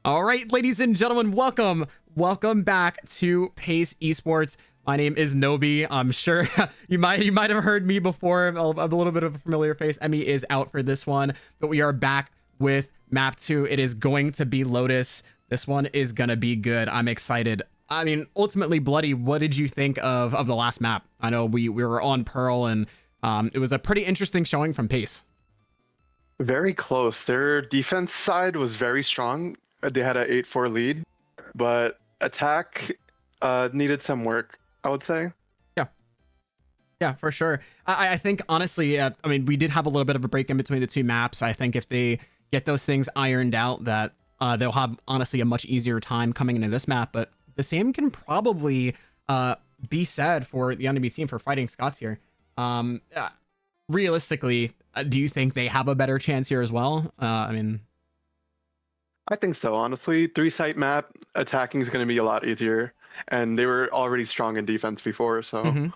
All right, ladies and gentlemen, welcome back to Pace Esports. My name is Nobi. I'm sure you might have heard me before. I'm a little bit of a familiar face. Emmy is out for this one, but we are back with map 2. It is going to be Lotus. This one is gonna be good. I'm excited. I mean, ultimately, Bloody, what did you think of the last map? I know we were on Pearl, and it was a pretty interesting showing from Pace. Very close. Their defense side was very strong. They had an 8-4 lead, but attack needed some work, I would say. Yeah, for sure. I think, honestly, I mean, we did have a little bit of a break in between the two maps. I think if they get those things ironed out, that they'll have, honestly, a much easier time coming into this map. But the same can probably be said for the enemy team for fighting Scots here. Realistically, do you think they have a better chance here as well? I think so, honestly. 3-site map, attacking is going to be a lot easier. And they were already strong in defense before, so...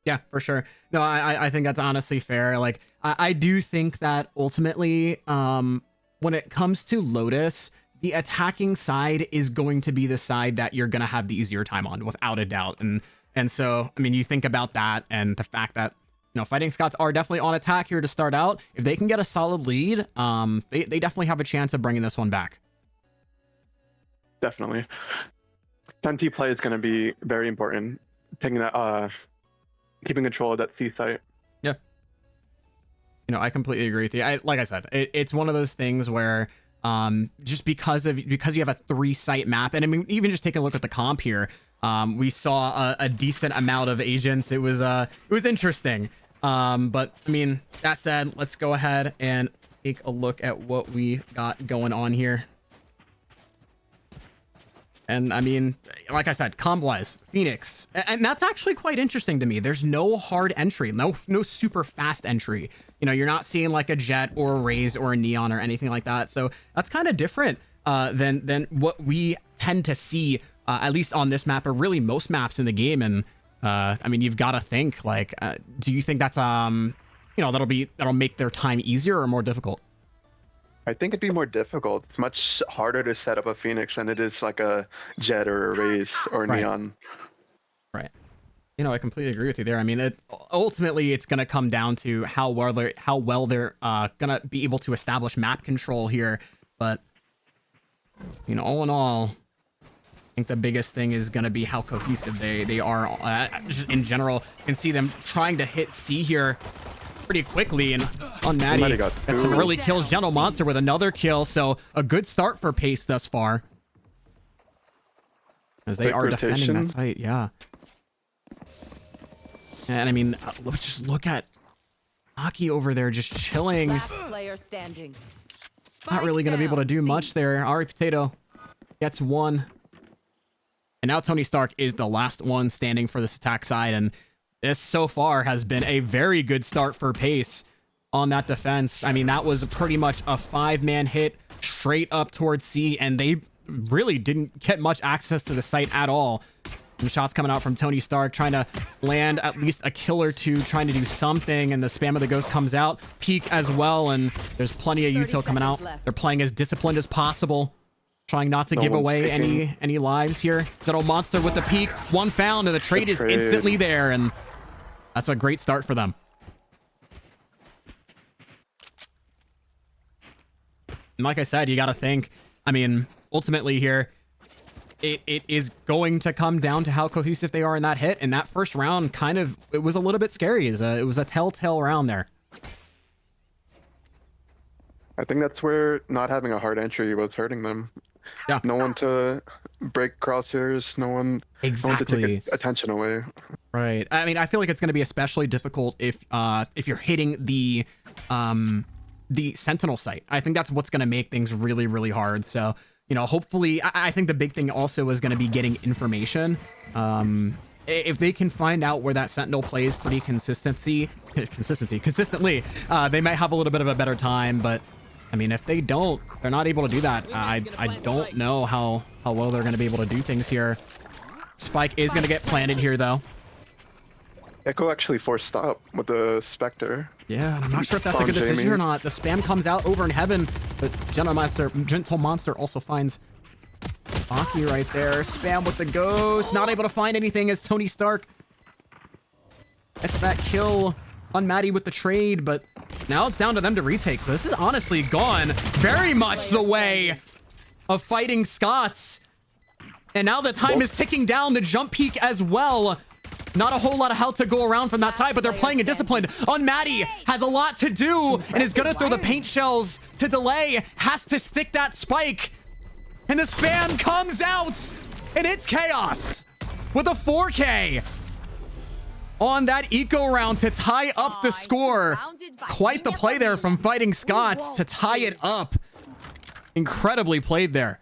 Yeah, for sure. No, I think that's honestly fair. Like, I do think that ultimately, when it comes to Lotus, the attacking side is going to be the side that you're going to have the easier time on, without a doubt. And so, I mean, you think about that and the fact that, you know, Fighting Scots are definitely on attack here to start out. If they can get a solid lead, they definitely have a chance of bringing this one back. Definitely. 10T play is going to be very important. Taking that, keeping control of that C site. Yeah. You know, I completely agree with you. Like I said, it's one of those things where just because you have a 3-site map, and I mean, even just taking a look at the comp here, we saw a decent amount of agents. It was interesting. But I mean, that said, let's go ahead and take a look at what we got going on here. And I mean, like I said, comp-wise, Phoenix, and that's actually quite interesting to me. There's no hard entry, no super fast entry. You know, you're not seeing like a Jet or a Raze or a Neon or anything like that. So that's kind of different than what we tend to see, at least on this map, or really most maps in the game. And I mean, you've got to think, like, do you think that's you know, that'll make their time easier or more difficult? I think it'd be more difficult. It's much harder to set up a Phoenix than it is like a Jet or a Raze or a Neon. Right. You know, I completely agree with you there. I mean, ultimately, it's going to come down to how well they're going to be able to establish map control here. But, you know, all in all, I think the biggest thing is going to be how cohesive they are just in general. You can see them trying to hit C here pretty quickly, and on Maddie got some early kills. Gentle Monster with another kill, so a good start for Pace thus far, as they are defending that site. Yeah, and I mean, just look at Aki over there just chilling. Player standing. Not really going to be able to do much there. Ari Potato gets one, and now Tony Stark is the last one standing for this attack side, and this so far has been a very good start for Pace on that defense. I mean, that was pretty much a 5-man hit straight up towards C, and they really didn't get much access to the site at all. Some shots coming out from Tony Stark, trying to land at least a kill or two, trying to do something, and the spam of the ghost comes out. Peek as well, and there's plenty of util coming out. They're playing as disciplined as possible, trying not to give away any lives here. Gentle Monster with the peek, one found, and the trade is instantly there, and that's a great start for them. And like I said, you got to think, I mean, ultimately here, it is going to come down to how cohesive they are in that hit. And that first round it was a little bit scary. It was a telltale round there. I think that's where not having a hard entry was hurting them. Yeah. No one to break crosshairs, no one to take attention away. Right. I mean, I feel like it's going to be especially difficult if you're hitting the Sentinel site. I think that's what's going to make things really, really hard. So, you know, hopefully, I think the big thing also is going to be getting information. If they can find out where that Sentinel plays pretty consistently, they might have a little bit of a better time. But I mean, if they don't, they're not able to do that. I don't know how well they're going to be able to do things here. Spike is going to get planted here, though. Echo actually forced stop with the Spectre. Yeah, and I'm not sure if that's a good decision or not. The spam comes out over in heaven. But Gentle Monster also finds Baki right there. Spam with the ghost. Not able to find anything as Tony Stark gets that kill on Maddie with the trade, but now it's down to them to retake. So this is honestly gone very much the way of fighting Scots. And now the time is ticking down, the jump peak as well. Not a whole lot of health to go around from that side, but they're playing it disciplined. On Maddie, has a lot to do and is gonna throw the paint shells to delay. Has to stick that spike. And the spam comes out, and it's Chaos with a 4K on that eco round to tie up the score. Quite the play there from fighting Scots to tie it up. Incredibly played there.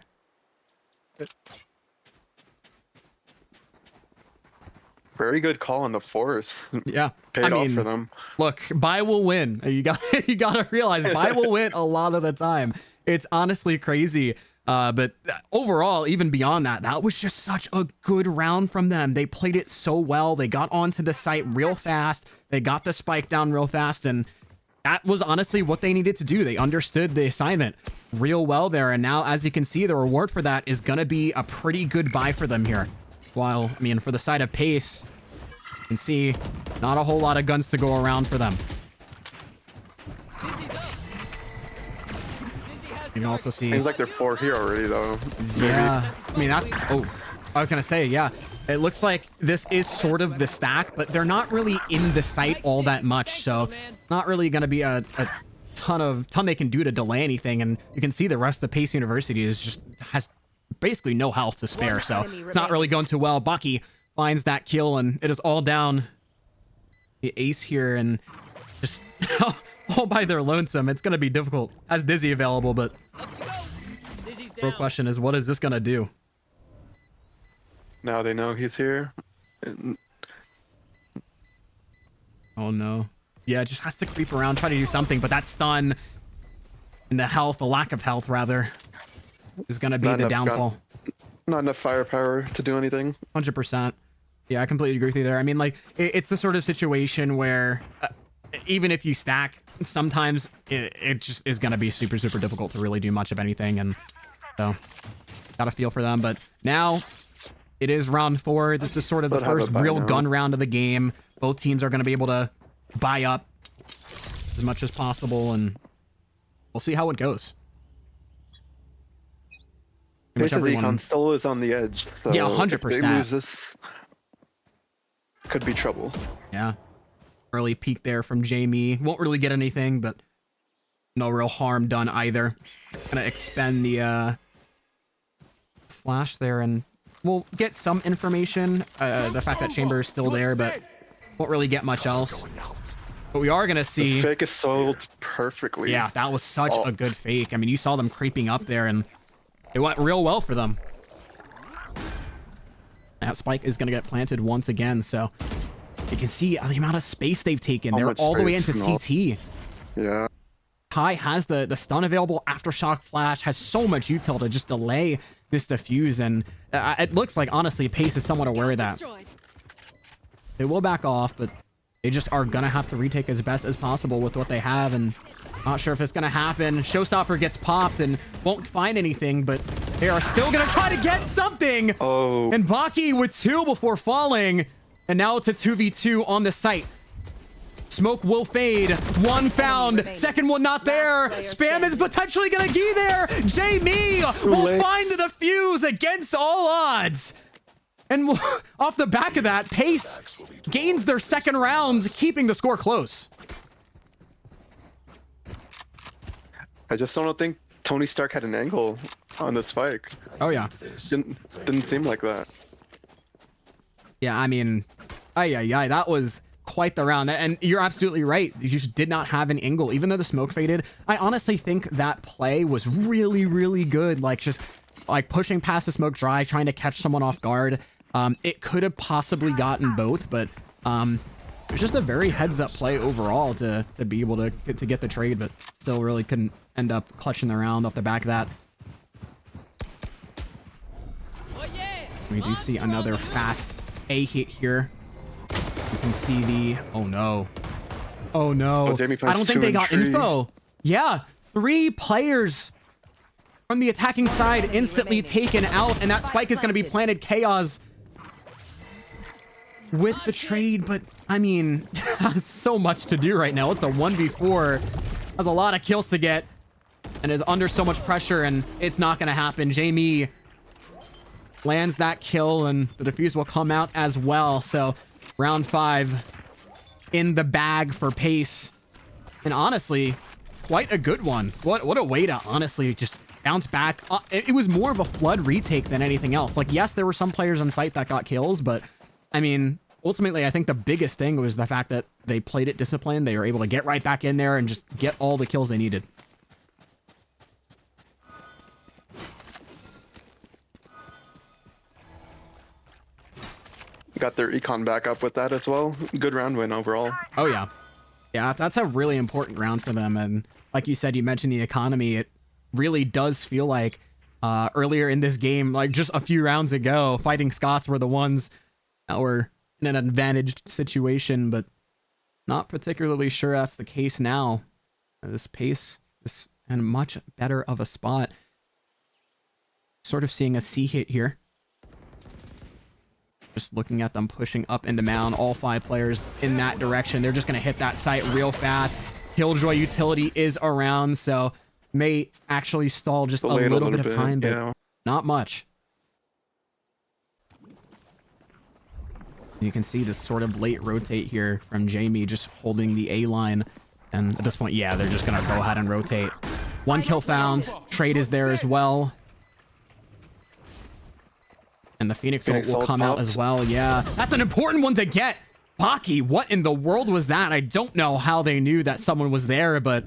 Very good call on the force. Yeah, Paid off for them. Look, buy will win. You gotta realize buy will win a lot of the time. It's honestly crazy. But overall, even beyond that, that was just such a good round from them. They played it so well. They got onto the site real fast. They got the spike down real fast, and that was honestly what they needed to do. They understood the assignment real well there, and now, as you can see, the reward for that is gonna be a pretty good buy for them here. While, I mean, for the side of Pace, you can see not a whole lot of guns to go around for them. You can also see... Seems like they're 4 here already, though. Yeah. I mean, that's... Oh, I was going to say, yeah. It looks like this is sort of the stack, but they're not really in the site all that much, so not really going to be a ton they can do to delay anything. And you can see the rest of Pace University has basically no health to spare, so it's not really going too well. Baki finds that kill, and it is all down the ace here, and just all by their lonesome. It's going to be difficult. Has Dizzy available, but the real question is, what is this going to do? Now they know he's here. Oh no. Yeah, it just has to creep around, try to do something, but that stun and the lack of health rather, is going to be the downfall. Not enough firepower to do anything. 100%. Yeah, I completely agree with you there. I mean, like, it's the sort of situation where even if you stack, sometimes it just is going to be super, super difficult to really do much of anything. And so, got a feel for them. But now, it is round 4. This is sort of the first real gun round of the game. Both teams are going to be able to buy up as much as possible, and we'll see how it goes. Pace's econ still is on the edge. So yeah, 100%. If they lose this, could be trouble. Yeah. Early peek there from Jamie. Won't really get anything, but no real harm done either. Gonna expend the flash there, and we'll get some information. The fact that Chamber is still there, but won't really get much else. But we are gonna see... The fake is sold perfectly. Yeah, that was such a good fake. I mean, you saw them creeping up there, and it went real well for them. That spike is going to get planted once again, so you can see the amount of space they've taken. They're all the way into CT. Yeah. Kai has the stun available. Aftershock Flash has so much util to just delay this defuse, and it looks like, honestly, Pace is somewhat aware of that. They will back off, but they just are going to have to retake as best as possible with what they have, and not sure if it's going to happen. Showstopper gets popped and won't find anything, but they are still going to try to get something. Oh. And Baki with 2 before falling. And now it's a 2v2 on the site. Smoke will fade. 1 found. Second one not there. Spam is potentially going to be there. Jamie will find the defuse against all odds. And off the back of that, Pace gains their second round, keeping the score close. I just don't think Tony Stark had an angle on the spike. Oh yeah, didn't seem like that. Yeah, I mean, that was quite the round. And you're absolutely right. You just did not have an angle, even though the smoke faded. I honestly think that play was really, really good. Like, just like pushing past the smoke dry, trying to catch someone off guard. It could have possibly gotten both, but it was just a very heads-up play overall to be able to get the trade, but still really couldn't end up clutching the round off the back of that. We do see another fast A hit here. You can see the... Oh, no. Oh, no. Oh, I don't think they got info. Yeah, 3 players from the attacking side instantly taken out, and that spike is going to be planted. Chaos with the trade, but I mean, has so much to do right now. It's a 1v4, has a lot of kills to get, and is under so much pressure, and it's not going to happen. Jamie lands that kill, and the defuse will come out as well. So round 5 in the bag for Pace, and honestly, quite a good one. What a way to honestly just bounce back. It was more of a flood retake than anything else. Like, yes, there were some players on site that got kills, but I mean, ultimately, I think the biggest thing was the fact that they played it disciplined. They were able to get right back in there and just get all the kills they needed. Got their econ back up with that as well. Good round win overall. Oh, yeah. Yeah, that's a really important round for them. And like you said, you mentioned the economy. It really does feel like earlier in this game, like just a few rounds ago, Fighting Scots were the ones that were in an advantaged situation, but not particularly sure that's the case now. This Pace is in much better of a spot. Sort of seeing a C hit here. Just looking at them pushing up into mound, all 5 players in that direction. They're just going to hit that site real fast. Killjoy utility is around, so may actually stall just a little bit of time, but yeah, not much. You can see this sort of late rotate here from Jamie, just holding the A line. And at this point, yeah, they're just going to go ahead and rotate. 1 kill found. Trade is there as well. And the Phoenix ult will come out as well. Yeah, that's an important one to get. Baki, what in the world was that? I don't know how they knew that someone was there, but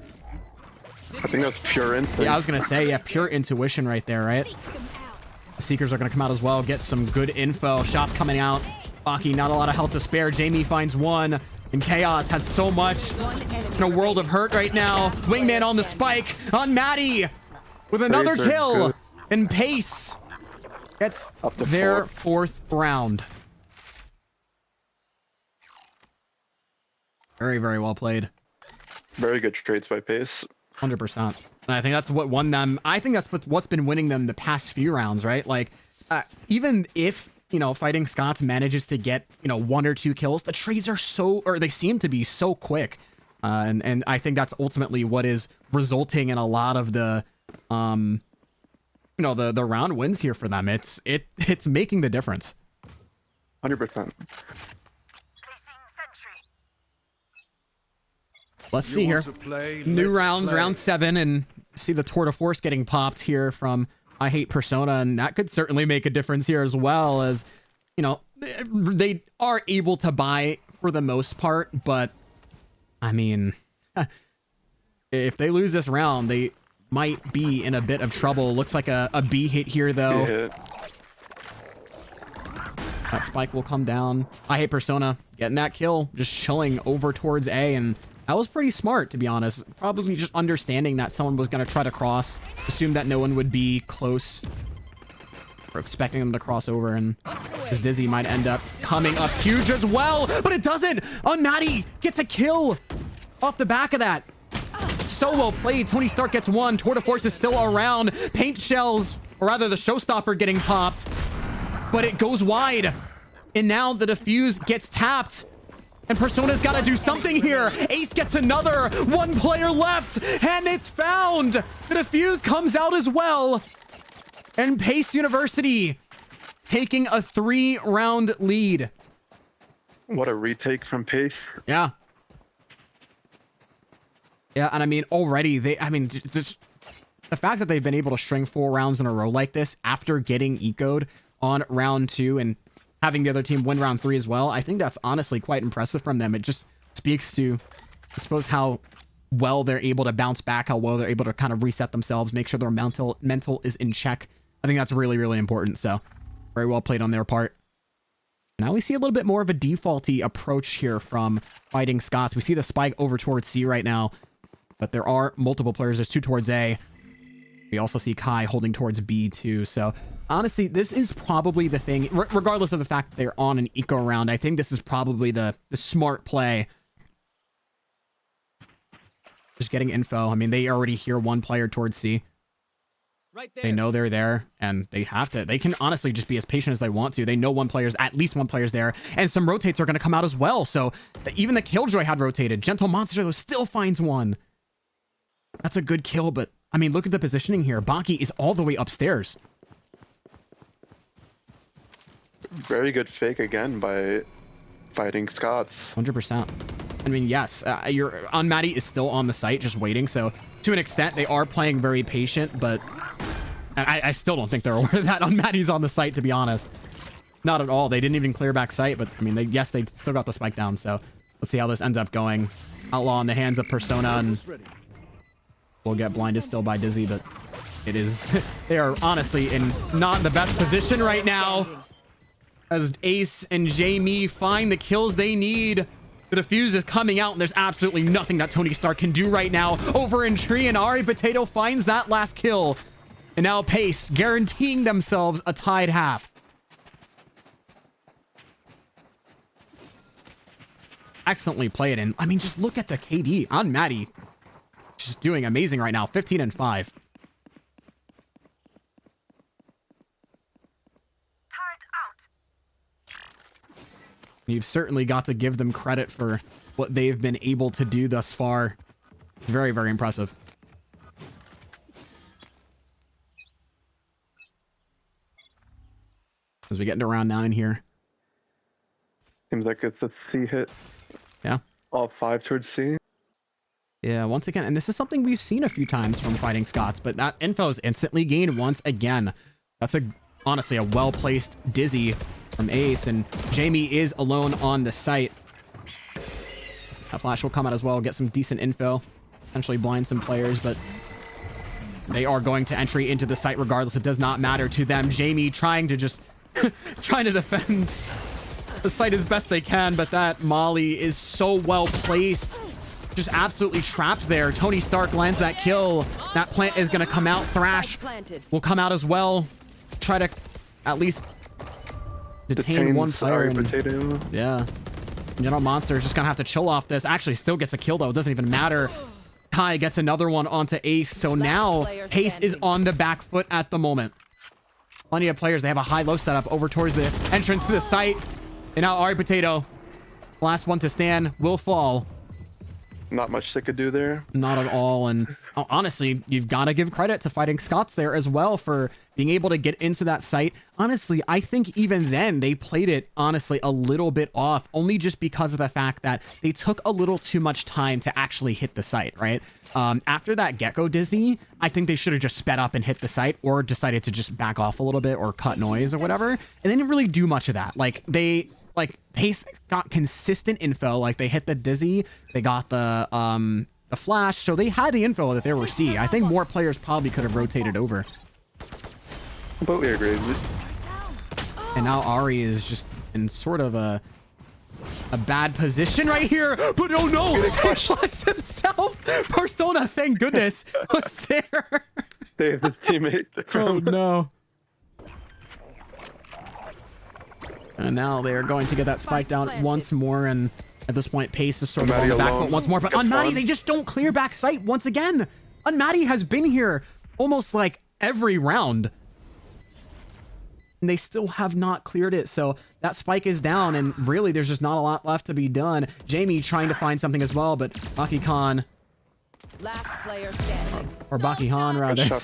I think that's pure instinct. yeah, I was going to say, yeah, pure intuition right there, right? The Seekers are going to come out as well, get some good info. Shots coming out. Baki, not a lot of health to spare. Jamie finds 1. And Chaos has so much in a world of hurt right now. Wingman on the spike on Maddie with another kill. Good. And Pace gets their 4th round. Very, very well played. Very good trades by Pace. 100%. And I think that's what won them. I think that's what's been winning them the past few rounds, right? Like, even if, you know, Fighting Scots manages to get, you know, 1 or 2 kills, the trades are they seem to be so quick. And I think that's ultimately what is resulting in a lot of the, you know, the round wins here for them. It's making the difference. 100%. Let's see here. New round, round 7, and see the tour de force getting popped here from I Hate Persona, and that could certainly make a difference here as well, as, you know, they are able to buy for the most part, but I mean, if they lose this round, they might be in a bit of trouble. Looks like a B hit here, though. Yeah. That spike will come down. I Hate Persona getting that kill, just chilling over towards A, and that was pretty smart, to be honest. Probably just understanding that someone was going to try to cross, assume that no one would be close, or expecting them to cross over, and his Dizzy might end up coming up huge as well, but it doesn't. Maddie gets a kill off the back of that. So well played. Tony Stark gets 1. Tour de Force is still around. Paint shells, or rather the showstopper getting popped, but it goes wide. And now the defuse gets tapped. And Persona's got to do something here. Ace gets another. 1 player left, and it's found. The defuse comes out as well. And Pace University taking a 3-round lead. What a retake from Pace. Yeah. Yeah, and I mean, already, just the fact that they've been able to string 4 rounds in a row like this after getting ecoed on round 2 and having the other team win round 3 as well, I think that's honestly quite impressive from them. It just speaks to, I suppose, how well they're able to bounce back, how well they're able to kind of reset themselves, make sure their mental is in check. I think that's really, really important. So very well played on their part. Now we see a little bit more of a defaulty approach here from Fighting Scots. We see the spike over towards C right now, but there are multiple players. There's 2 towards A. We also see Kai holding towards B too. So honestly, this is probably the thing, regardless of the fact that they're on an eco round. I think this is probably the smart play. Just getting info. I mean, they already hear 1 player towards C. They know they're there, and they have to. They can honestly just be as patient as they want to. They know at least one player's there, and some rotates are going to come out as well. So even the Killjoy had rotated. Gentle Monster though still finds one. That's a good kill, but I mean, look at the positioning here. Baki is all the way upstairs. Very good fake again by Fighting Scots. 100%. I mean, yes, your Maddie is still on the site, just waiting. So to an extent, they are playing very patient, but I still don't think they're aware that Maddie's on the site, to be honest. Not at all. They didn't even clear back site, but I mean, they still got the spike down. So let's see how this ends up going. Outlaw in the hands of Persona, and we'll get blinded still by Dizzy, but it is, they are honestly in not the best position right now, as Ace and Jamie find the kills they need. The defuse is coming out, and there's absolutely nothing that Tony Stark can do right now. Over in Tree, and Ari Potato finds that last kill. And now Pace guaranteeing themselves a tied half. Excellently played, and I mean, just look at the KD on Maddie. She's doing amazing right now, 15 and 5. You've certainly got to give them credit for what they've been able to do thus far. Very, very impressive. As we get into round 9 here. Seems like it's a C hit. Yeah. All 5 towards C. Yeah, once again, and this is something we've seen a few times from Fighting Scots, but that info is instantly gained once again. That's honestly a well-placed Dizzy from Ace, and Jamie is alone on the site. That flash will come out as well, get some decent info, potentially blind some players, but they are going to entry into the site regardless. It does not matter to them. Jamie trying to just trying to defend the site as best they can, but that Molly is so well placed, just absolutely trapped there. Tony Stark lands that kill. That plant is going to come out. Thrash will come out as well, try to at least detain one player. Yeah. Gentle Monster is just gonna have to chill off this. Actually still gets a kill though. It doesn't even matter. Kai gets another one onto Ace. So now Pace is on the back foot at the moment. Plenty of players. They have a high-low setup over towards the entrance to the site. And now Ari Potato, last one to stand, will fall. Not much they could do there. Not at all. And honestly, you've got to give credit to Fighting Scots there as well for being able to get into that site. Honestly, I think even then they played it, honestly, a little bit off, only just because of the fact that they took a little too much time to actually hit the site, right? After that Gecko Dizzy, I think they should have just sped up and hit the site, or decided to just back off a little bit or cut noise or whatever. And they didn't really do much of that. Pace got consistent info. Like, they hit the Dizzy, they got the flash, so they had the info that they were C. I think more players probably could have rotated over. Completely agree. And now Ari is just in sort of a bad position right here. But oh no, he flashed himself. Persona, thank goodness, was there. Save his teammate. Oh no. And now they are going to get that spike down once more, and at this point, Pace is sort of on the back foot once more. But on Maddie, they just don't clear back sight once again. On Maddie has been here almost like every round, and they still have not cleared it. So that spike is down, and really, there's just not a lot left to be done. Jamie trying to find something as well, but Baki Khan, last player standing, or Baki Han rather,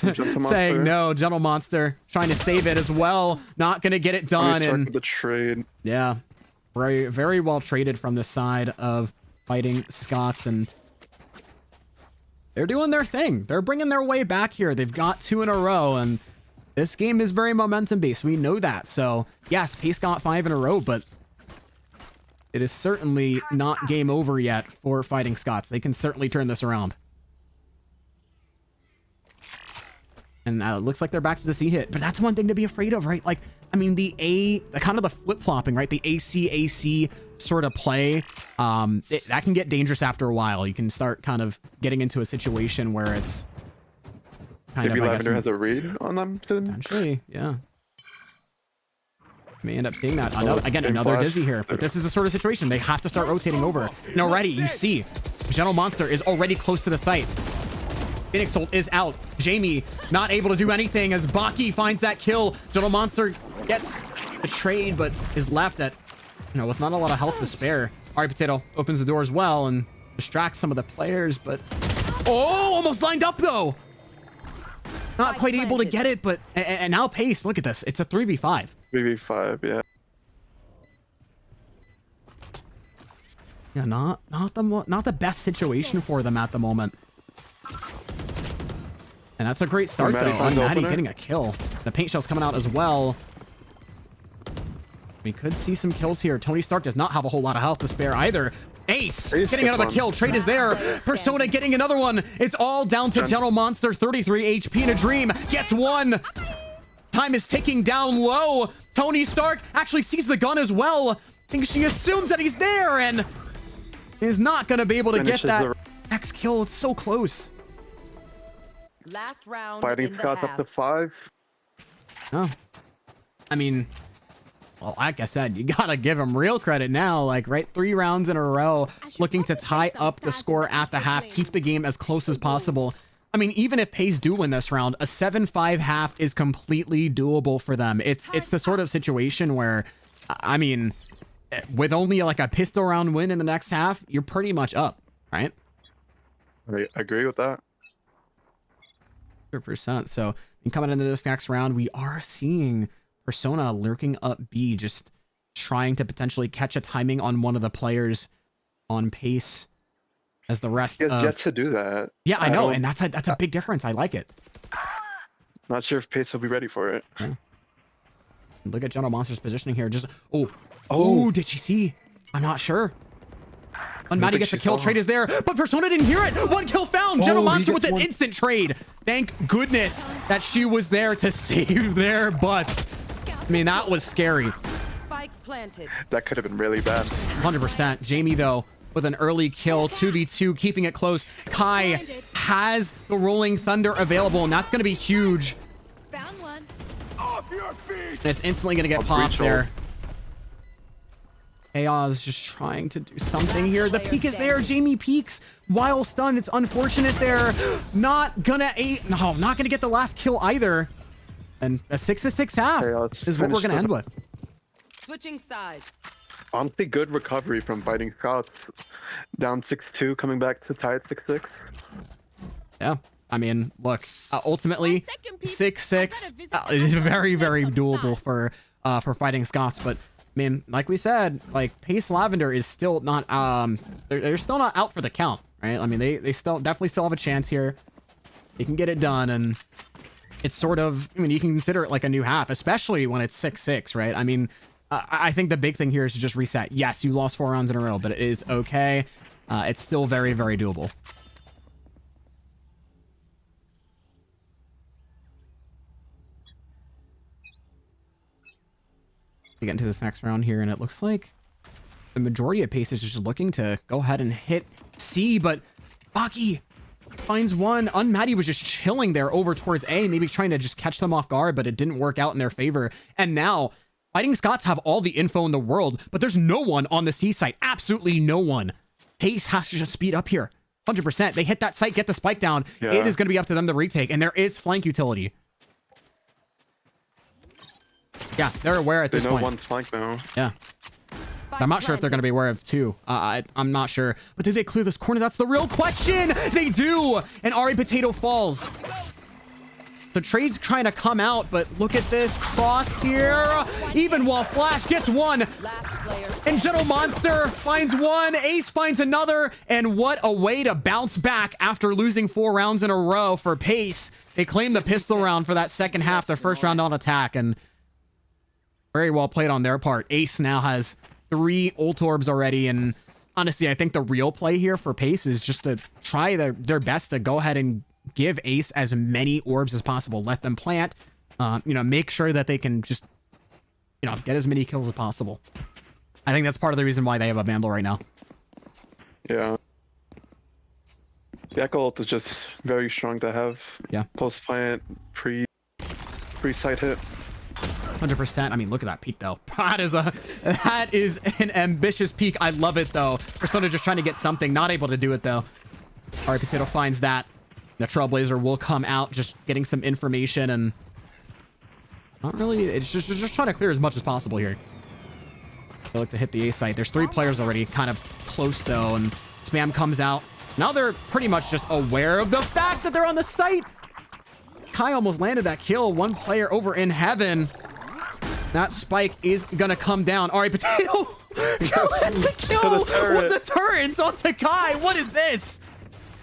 saying no. Gentle Monster trying to save it as well, not gonna get it done. And the trade, yeah, very, very well traded from the side of Fighting Scots, and they're doing their thing. They're bringing their way back here. They've got 2 in a row, and this game is very momentum based. We know that. So yes, Pace got 5 in a row, but it is certainly not game over yet for Fighting Scots. They can certainly turn this around. And it looks like they're back to the C hit, but that's one thing to be afraid of, right? Like, I mean, the kind of the flip-flopping, right? The AC sort of play, that can get dangerous after a while. You can start kind of getting into a situation where it's kind maybe of, Lavender has a read on them. Potentially, yeah. May end up seeing that. Again, another flash. Dizzy here, but this is the sort of situation they have to start rotating over. And already, you see, Gentle Monster is already close to the site. Phoenix ult is out. Jamie not able to do anything as Baki finds that kill. Gentle Monster gets the trade, but is left at, with not a lot of health to spare. Ari Potato opens the door as well and distracts some of the players, but almost lined up though. Not quite able to get it, but and now Pace, look at this. It's a 3v5. 3v5, yeah. Yeah, not the best situation for them at the moment. And that's a great start though. Maddie getting a kill. The paint shell's coming out as well. We could see some kills here. Tony Stark does not have a whole lot of health to spare either. Ace getting another kill. Trade is there. Persona getting another one. It's all down to Gentle Monster. 33 HP in a dream. Gets one. Time is ticking down low. Tony Stark actually sees the gun as well. I think she assumes that he's there and is not going to be able to get that next kill. It's so close. Last round. Fighting Scots up to 5. Oh, I mean, well, like I said, you gotta give him real credit now. Like, right, 3 rounds in a row, looking to tie up the score at the half, keep the game as close as possible. I mean, even if Pace do win this round, a 7-5 half is completely doable for them. It's the sort of situation where, I mean, with only like a pistol round win in the next half, you're pretty much up, right? I agree with that. 100%. So coming into this next round, we are seeing Persona lurking up B, just trying to potentially catch a timing on one of the players on Pace as the rest He has yet to do that. Yeah, I know, and that's a big difference. I like it. Not sure if Pace will be ready for it. Yeah. Look at Gentle Monster's positioning here. Just oh, did she see? I'm not sure. And Maddie gets a kill. Trade is there, but Persona didn't hear it. 1 kill found. Gentle Monster with an instant trade. Thank goodness that she was there to save their butts. I mean, that was scary. Spike planted. That could have been really bad. 100%. Jamie, though, with an early kill, 2v2, keeping it close. Kai has the Rolling Thunder available, and that's going to be huge. Found one. Off your feet. And it's instantly going to get popped there. Chaos just trying to do something here. The peek is there. Jamie peeks while stunned. It's unfortunate there. Not gonna get the last kill either. And a 6-6 half is what we're gonna end with. Switching sides. Honestly, good recovery from Fighting Scots. Down 6-2, coming back to tie at 6-6. Yeah, I mean, look, ultimately 6-6 is very, very doable for Fighting Scots, but I mean, like we said, like Pace Lavender is still not they're still not out for the count, right? I mean, they definitely still have a chance here. They can get it done, and it's sort of, I mean, you can consider it like a new half, especially when it's 6-6, right? I mean, I think the big thing here is to just reset. Yes, you lost 4 rounds in a row, but it is okay. It's still very, very doable. We get into this next round here, and it looks like the majority of Pace is just looking to go ahead and hit C, but Baki finds one. Unmaddie was just chilling there over towards A, maybe trying to just catch them off guard, but it didn't work out in their favor. And now Fighting Scots have all the info in the world, but there's no one on the C site. Absolutely no one. Pace has to just speed up here. 100%. They hit that site, get the spike down. Yeah. It is going to be up to them to retake, and there is flank utility. Yeah, they're aware at this point. They know one's flank now. Yeah. I'm not sure if they're going to be aware of 2. I'm not sure. But did they clear this corner? That's the real question. They do. And Ari Potato falls. The trade's trying to come out, but look at this cross here. Even while Flash gets one. And Gentle Monster finds one. Ace finds another. And what a way to bounce back after losing 4 rounds in a row for Pace. They claim the pistol round for that second half, their first round on attack. And very well played on their part. Ace now has 3 ult orbs already, and honestly, I think the real play here for Pace is just to try their best to go ahead and give Ace as many orbs as possible. Let them plant, make sure that they can just, get as many kills as possible. I think that's part of the reason why they have a Vandal right now. Yeah. The Echo ult is just very strong to have. Yeah. Post-plant, pre-site hit. 100%. I mean, look at that peak, though. That is an ambitious peak. I love it, though. Persona just trying to get something. Not able to do it, though. All right, Potato finds that. The Trailblazer will come out, just getting some information and not really. It's just trying to clear as much as possible here. They look to hit the A site. There's 3 players already, kind of close though, and Spam comes out. Now they're pretty much just aware of the fact that they're on the site. Kai almost landed that kill. 1 player over in heaven. That spike is gonna come down. All right, Potato lands a kill with the turrets onto Kai. What is this?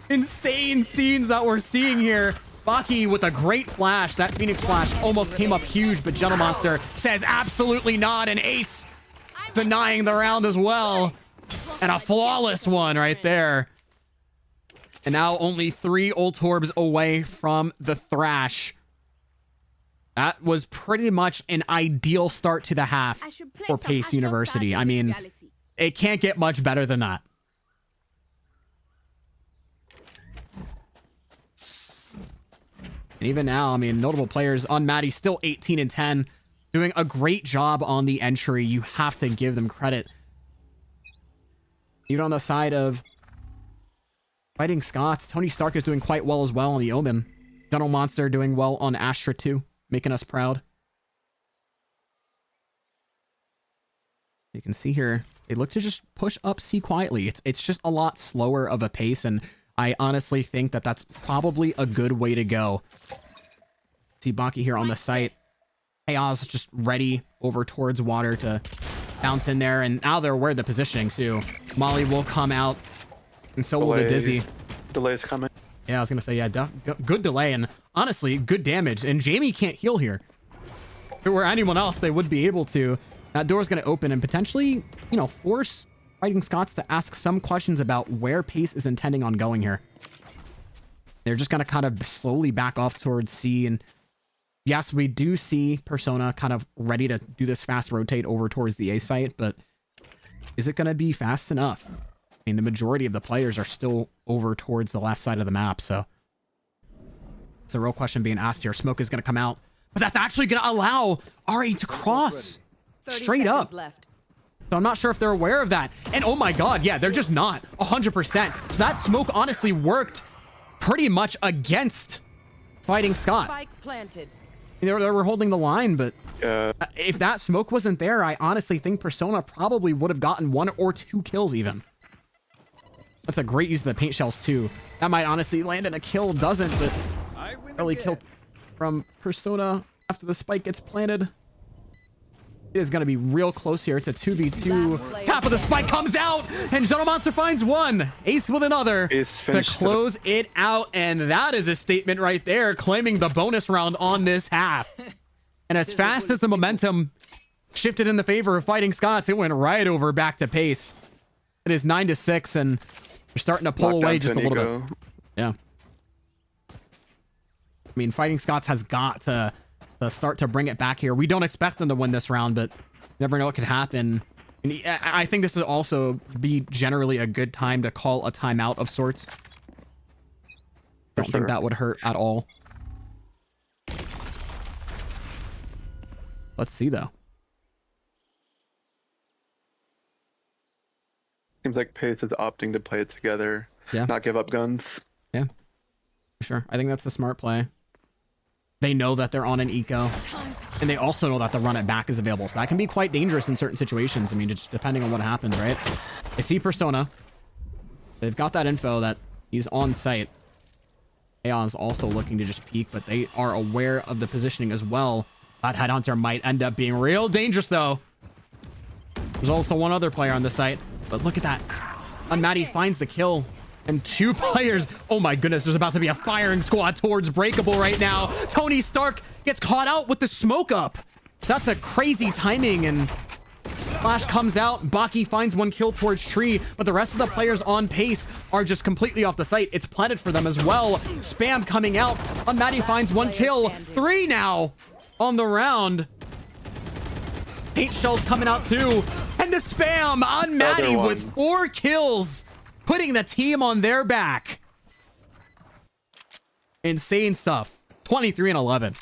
Insane scenes that we're seeing here. Baki with a great flash. That Phoenix flash almost came up huge, but Gentle Monster says absolutely not. And Ace denying the round as well. And a flawless one right there. And now only 3 ult orbs away from the Thrash. That was pretty much an ideal start to the half for Pace University. I mean, it can't get much better than that. And even now, I mean, notable players on Maddie still 18 and 10, doing a great job on the entry. You have to give them credit. Even on the side of Fighting Scots, Tony Stark is doing quite well as well on the Omen. Gentle Monster doing well on Astra too, making us proud. You can see here, they look to just push up C quietly. It's just a lot slower of a pace, and I honestly think that that's probably a good way to go. See Baki here on the site. Chaos just ready over towards water to bounce in there, and now they're aware of the positioning too. Molly will come out, and so will the Dizzy. Delay's coming. Yeah, I was gonna say, yeah, good delay, and honestly, good damage. And Jamie can't heal here. If it were anyone else, they would be able to. That door's gonna open and potentially, you know, force Fighting Scots to ask some questions about where Pace is intending on going here. They're just gonna kind of slowly back off towards C, and yes, we do see Persona kind of ready to do this fast rotate over towards the A site, but is it gonna be fast enough? I mean, the majority of the players are still over towards the left side of the map, so it's a real question being asked here. Smoke is gonna come out, but that's actually gonna allow RA to cross straight up. Left. So I'm not sure if they're aware of that. And oh my god, yeah, they're just not 100%. So that smoke honestly worked pretty much against Fighting Scott. Spike planted. They were holding the line, but if that smoke wasn't there, I honestly think Persona probably would have gotten 1 or 2 kills even. That's a great use of the paint shells too. That might honestly land in a kill, doesn't, but early kill from Persona after the spike gets planted. It is going to be real close here. It's a 2v2. Top of the spike comes out, and Gentle Monster finds 1. Ace with another to close it out, and that is a statement right there, claiming the bonus round on this half. And as fast as the momentum shifted in the favor of Fighting Scots, it went right over back to Pace. It is 9-6, and they're starting to pull away just a little bit. Yeah. I mean, Fighting Scots has got to start to bring it back here. We don't expect them to win this round, but you never know what could happen. And I think this would also be generally a good time to call a timeout of sorts. I don't think that would hurt at all. Let's see, though. Seems like Pace is opting to play it together. Yeah. Not give up guns. Yeah. For sure. I think that's a smart play. They know that they're on an eco, and they also know that the run it back is available. So that can be quite dangerous in certain situations. I mean, just depending on what happens, right? They see Persona. They've got that info that he's on site. Aeon's also looking to just peek, but they are aware of the positioning as well. That Headhunter might end up being real dangerous, though. There's also 1 other player on the site, but look at that. Maddie finds the kill. And 2 players. Oh my goodness, there's about to be a firing squad towards Breakable right now. Tony Stark gets caught out with the smoke up. That's a crazy timing, and Flash comes out. Baki finds 1 kill towards Tree, but the rest of the players on Pace are just completely off the site. It's planted for them as well. Spam coming out. Maddie finds 1 kill. 3 now on the round. Paint shells coming out too. And the Spam on Maddie with 4 kills. Putting the team on their back. Insane stuff. 23 and 11.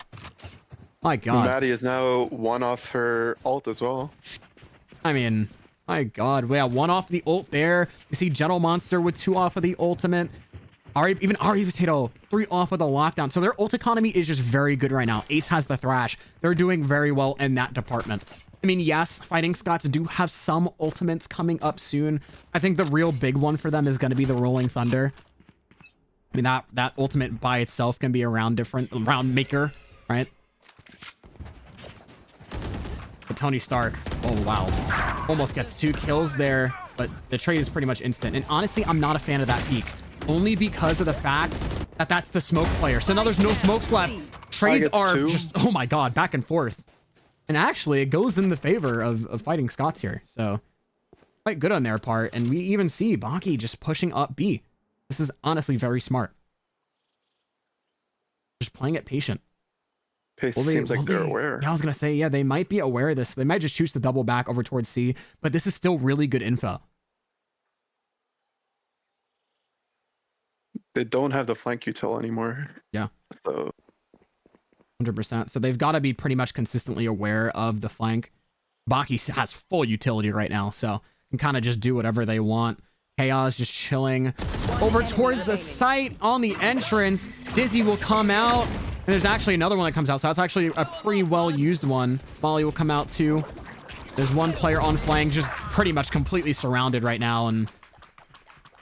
My god. Maddie is now 1 off her ult as well. I mean, my god. We have 1 off the ult there. You see Gentle Monster with 2 off of the ultimate. Even Ari Potato 3 off with a lockdown. So their ult economy is just very good right now. Ace has the Thrash. They're doing very well in that department. I mean, yes, Fighting Scots do have some ultimates coming up soon. I think the real big one for them is going to be the Rolling Thunder. I mean, that ultimate by itself can be a round maker, right? But Tony Stark, oh wow, almost gets 2 kills there, but the trade is pretty much instant. And honestly, I'm not a fan of that peak, only because of the fact that that's the smoke player. So now there's no smokes left. Trades are just, oh my god, back and forth. And actually, it goes in the favor of Fighting Scots here. So quite good on their part. And we even see Baki just pushing up B. This is honestly very smart. Just playing it patient. Seems like they're aware. Yeah, I was going to say, yeah, they might be aware of this. They might just choose to double back over towards C, but this is still really good info. They don't have the flank util anymore. Yeah. So 100%. So they've got to be pretty much consistently aware of the flank. Baki has full utility right now, so can kind of just do whatever they want. Chaos just chilling over towards the site on the entrance. Dizzy will come out, and there's actually another one that comes out, so that's actually a pretty well used one. Molly will come out too. There's one player on flank, just pretty much completely surrounded right now, and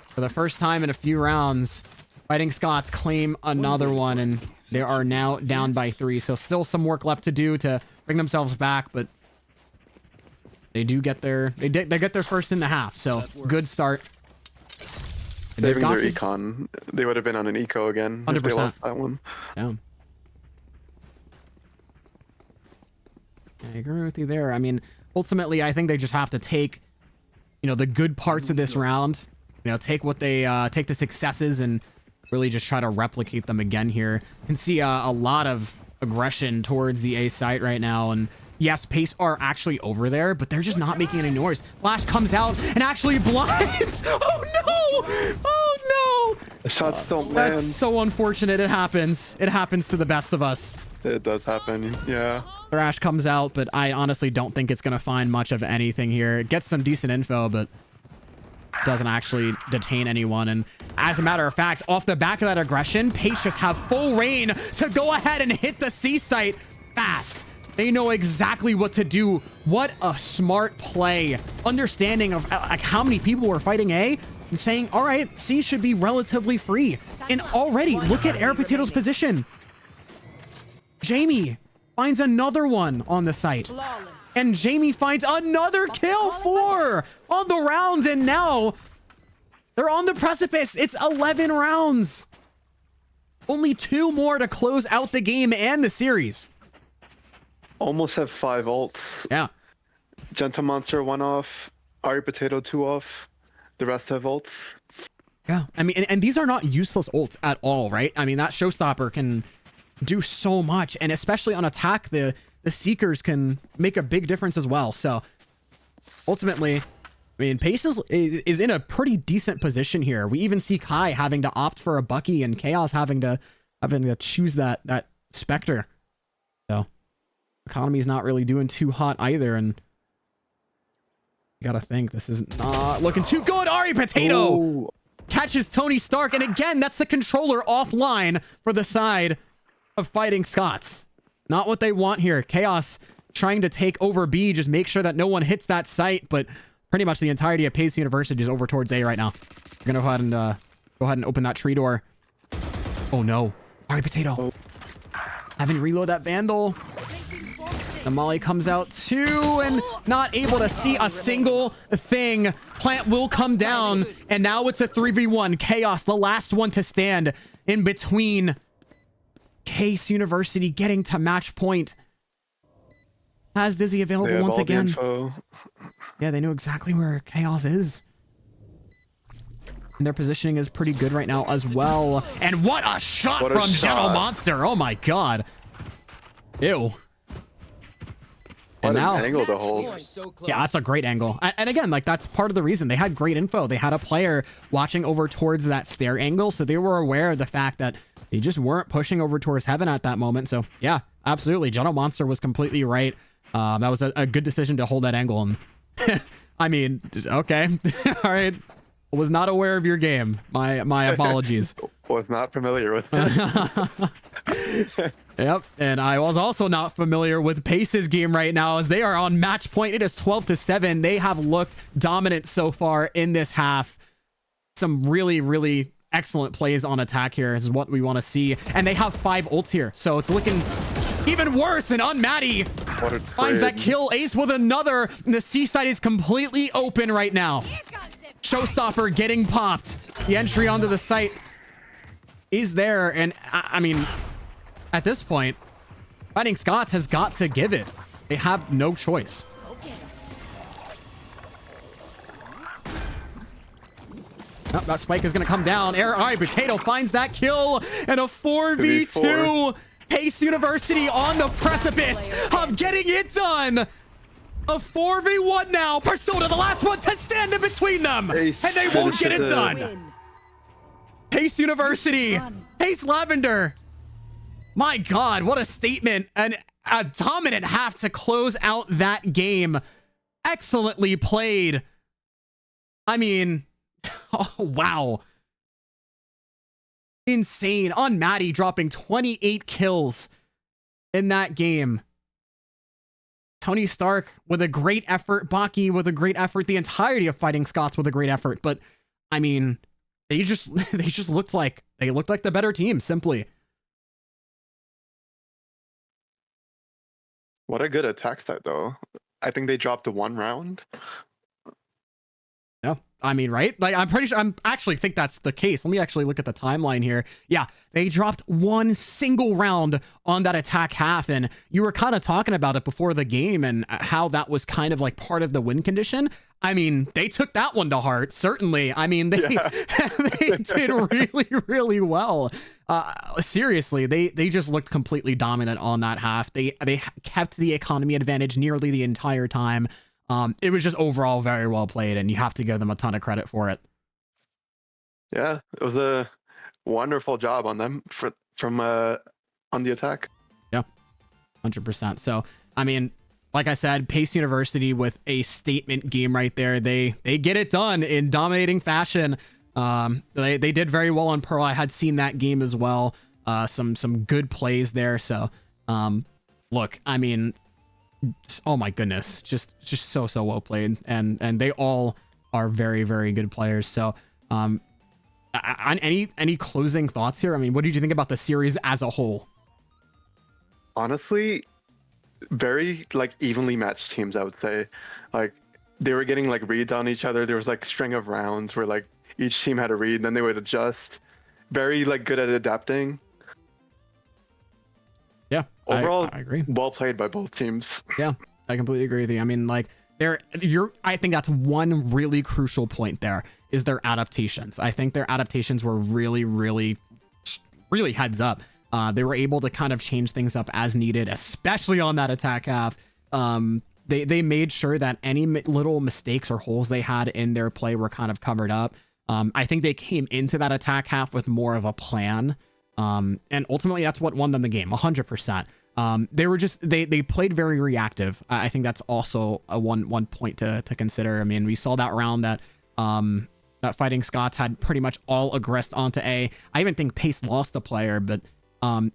for the first time in a few rounds, Fighting Scots claim another one, and they are now down by 3. So still some work left to do to bring themselves back, but they do get they get their first in the half. So good start. Saving their econ, they would have been on an eco again 100%. if they lost that one. Yeah. I agree with you there. I mean, ultimately, I think they just have to take, the good parts of this round. Take what they take the successes and really just try to replicate them again here. You can see a lot of aggression towards the A site right now, and yes, Pace are actually over there, but they're just not making any noise. Flash comes out and actually blinds. Oh no! Oh no! The shots don't land. That's so unfortunate. It happens. It happens to the best of us. It does happen. Yeah. Thrash comes out, but I honestly don't think it's gonna find much of anything here. It gets some decent info, but doesn't actually detain anyone. And as a matter of fact, off the back of that aggression, Pace just have full reign to go ahead and hit the C site fast. They know exactly what to do. What a smart play. Understanding of like how many people were fighting A and saying, all right, C should be relatively free. And already look at Air Potato's position. Jamie finds another one on the site. And Jamie finds another kill, 4 on the round, and now they're on the precipice. It's 11 rounds. Only 2 more to close out the game and the series. Almost have 5 ults. Yeah. Gentle Monster 1 off, Ari Potato 2 off, the rest have ults. Yeah, I mean, and these are not useless ults at all, right? I mean, that Showstopper can do so much, and especially on attack, the Seekers can make a big difference as well. So ultimately, I mean, Pace is in a pretty decent position here. We even see Kai having to opt for a Bucky and Chaos having to choose that Spectre. So economy is not really doing too hot either, and you gotta think this is not looking too good. Ari Potato Ooh. Catches Tony Stark, and again, that's the controller offline for the side of Fighting Scots. Not what they want here. Chaos trying to take over B, just make sure that no one hits that site, but pretty much the entirety of Pace University is over towards A right now. We're gonna go ahead and open that tree door. Oh no. Ari Potato. Oh. Having to reload that Vandal. The Molly comes out too, and not able to see a single thing. Plant will come down, and now it's a 3v1. Chaos, the last one to stand in between. Case University getting to match point. Has Dizzy available once again. Yeah, they know exactly where Chaos is. And their positioning is pretty good right now as well. And what a shot from Gentle Monster. Oh my god. Ew. What an angle to hold. Yeah, that's a great angle. And again, like, that's part of the reason. They had great info. They had a player watching over towards that stair angle, so they were aware of the fact that they just weren't pushing over towards heaven at that moment. So yeah, absolutely. Gentle Monster was completely right. That was a good decision to hold that angle. And I mean, okay. All right. Was not aware of your game. My apologies. Was not familiar with it. Yep, and I was also not familiar with Pace's game right now as they are on match point. It is 12-7. They have looked dominant so far in this half. Some really, really excellent plays on attack here is what we want to see. And they have 5 ults here, so it's looking even worse. And Unmatty finds that kill. Ace with another. And the seaside is completely open right now. Showstopper getting popped. The entry onto the site is there. And I mean, at this point, Fighting Scots has got to give it. They have no choice. Oh, that spike is going to come down. All right, Potato finds that kill and a 4v2. Pace University on the precipice of getting it done. A 4v1 now. Persona, the last one to stand in between them. And they won't get it done. Win. Pace University. Pace Lavender. My God, what a statement. And a dominant half to close out that game. Excellently played. I mean, oh, wow. Insane. On Maddie dropping 28 kills in that game. Tony Stark with a great effort. Baki with a great effort. The entirety of Fighting Scots with a great effort. But, I mean, they just looked like the better team, simply. What a good attack side, though. I think they dropped 1 round. Yeah, I mean, right? Like, I'm pretty sure, I'm actually think that's the case. Let me actually look at the timeline here. Yeah, they dropped 1 single round on that attack half, and you were kind of talking about it before the game and how that was kind of like part of the win condition. I mean, they took that one to heart, certainly. I mean, they they did really, really well. Seriously, they just looked completely dominant on that half. They kept the economy advantage nearly the entire time. It was just overall very well played, and you have to give them a ton of credit for it. Yeah, it was a wonderful job on them from on the attack. Yeah, 100%. So, I mean, like I said, Pace University with a statement game right there. They get it done in dominating fashion. They did very well on Pearl. I had seen that game as well. Some good plays there. So, look, I mean, oh my goodness, just so well played, and they all are very, very good players. So, any closing thoughts here? I mean, what did you think about the series as a whole? Honestly, very like evenly matched teams, I would say. Like they were getting like reads on each other. There was like string of rounds where like each team had a read, and then they would adjust. Very like good at adapting. Yeah, overall, I agree. Well played by both teams. Yeah, I completely agree with you. I mean, like I think that's one really crucial point there is their adaptations. I think their adaptations were really, really, really heads up. They were able to kind of change things up as needed, especially on that attack half. They made sure that any little mistakes or holes they had in their play were kind of covered up. I think they came into that attack half with more of a plan. And ultimately that's what won them the game, 100%. They were just, they played very reactive. I think that's also a one point to consider. I mean, we saw that round that Fighting Scots had pretty much all aggressed onto A. I even think Pace lost a player, but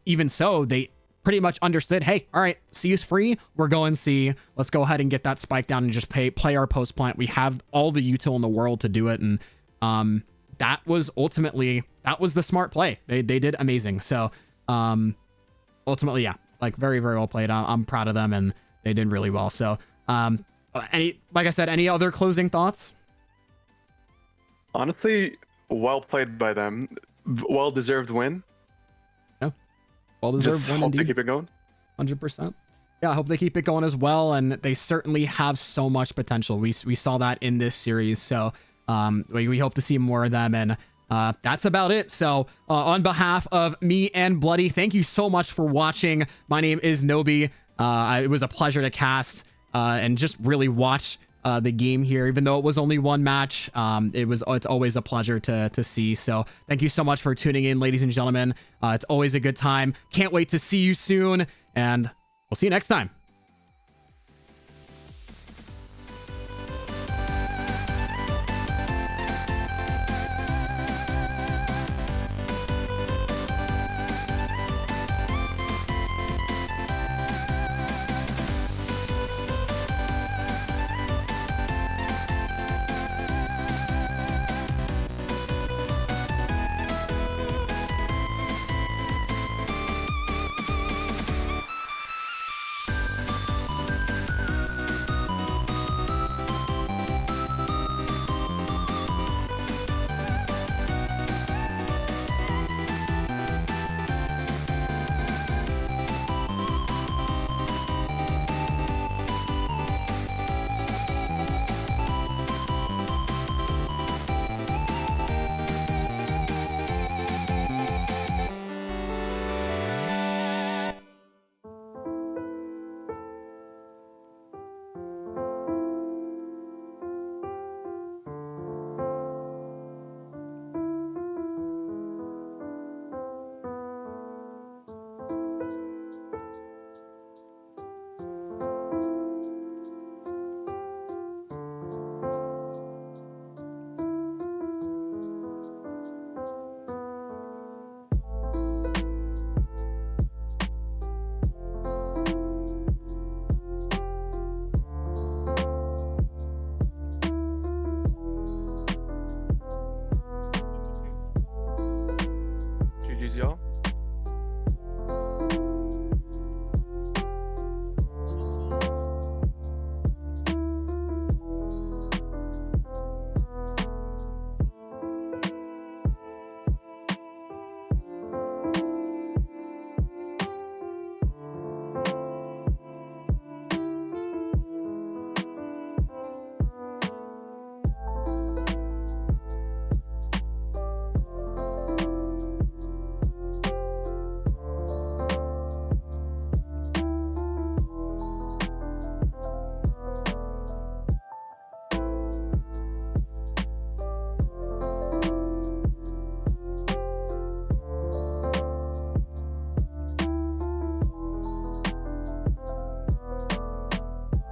even so, they pretty much understood, hey, all right, C is free. We're going C. Let's go ahead and get that spike down and just play our post plant. We have all the util in the world to do it. And that was the smart play. They did amazing. So ultimately, yeah, like very, very well played. I'm proud of them, and they did really well. So like I said, any other closing thoughts? Honestly, well played by them. Well-deserved win. Yeah, well-deserved win hope indeed. they keep it going. 100%. Yeah, I hope they keep it going as well, and they certainly have so much potential. We saw that in this series, so we hope to see more of them, and that's about it. So on behalf of me and Bloody, thank you so much for watching. My name is Nobi. It was a pleasure to cast and just really watch the game here, even though it was only one match. It's always a pleasure to see. So thank you so much for tuning in, ladies and gentlemen. It's always a good time. Can't wait to see you soon, and we'll see you next time.